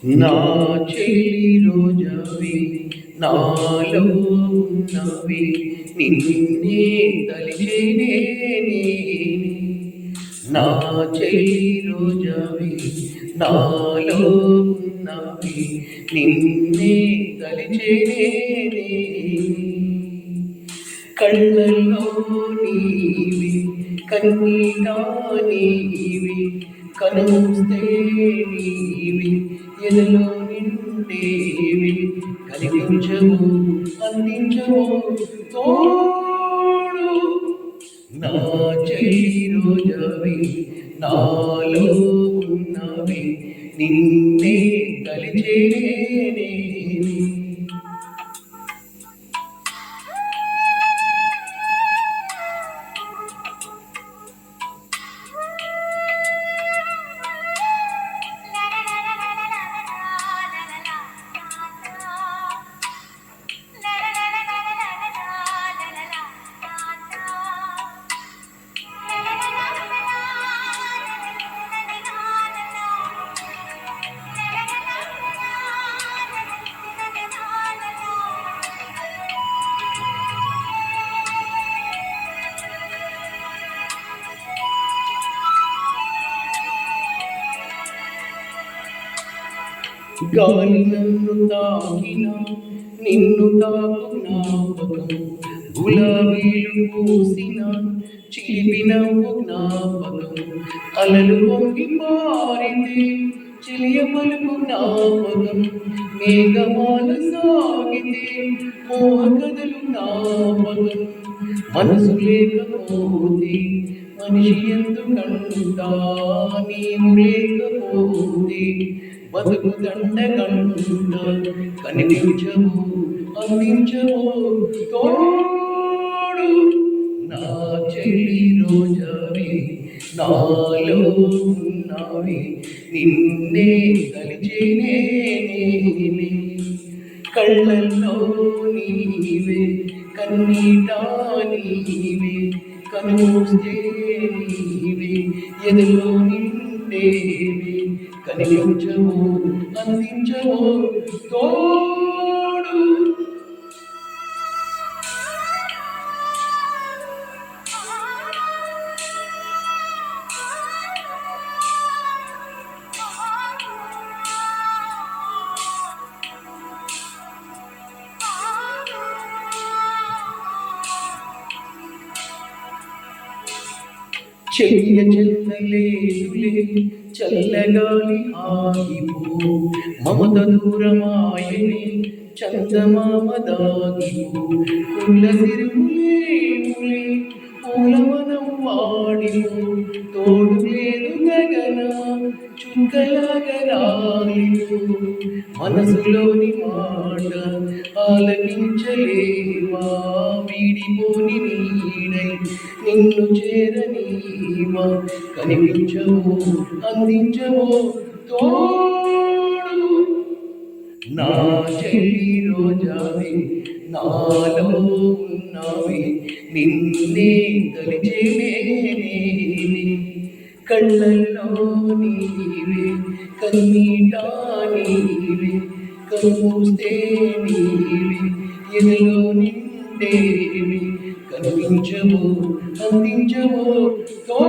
నా చెలి రోజావి నాలో ఉన్నవి నిన్నే తలిచేనే నా చెలి రోజావి నాలో ఉన్నవి నిన్నే తలిచేనే కళ్ళల్లో నీవి కన్నీట నీవి కనుస్తే నీవి ఎదలో నిండేవి కనిపించవు అందించవు తోడు నా చెయ్యి రోజావి నాలో ఉన్నవి నిన్నే కలిచేనే గాలి నన్ను తాకిన నిన్ను తాకు జ్ఞాపకం గులాబీలు పూసిన చిలిపిన జ్ఞాపకం అలలు పొంగి మారింది చిలియ పలుకు జ్ఞాపకం మేఘమాల సాగితే మోహ కథలు జ్ఞాపకం మనసు లేకపోతే మనిషి ఎందుకంటా నీవు లేకపోతే బతుకు దండగంట కనిపించవు అందించవు తోడు నా చెల్లి రోజావి నాలో ఉన్నవి నిన్నే కలిచేనే కళ్ళల్లో నీవే కన్నీట నీవే కనుస్తే నీవే ఎదలో నిండేవి కనిపించవు అందించవు తోడు చెయ్య చెల్లలేదులే చల్లగాలి ఆగిపో మమత దూరమాయని చందమామ దాగిపో కుల సిరులేములే పూలవనం వాడిపో తోడు లేదు గగన చుక్కలాగరాలిపో మనసులోని మాట ఆలకించలేవా వీడిపోని నీడై నిన్ను చేరనీవా కనిపించవు అందించవు తోడు నా చెల్లి రోజావి నాలో ఉన్నవి నిన్నే తలిచేనే కళ్ళల్లో నీవే కన్నీట నీవే కనుస్తే నీవే ఎదలో నిండేవి కనిపించవు అందించవు తో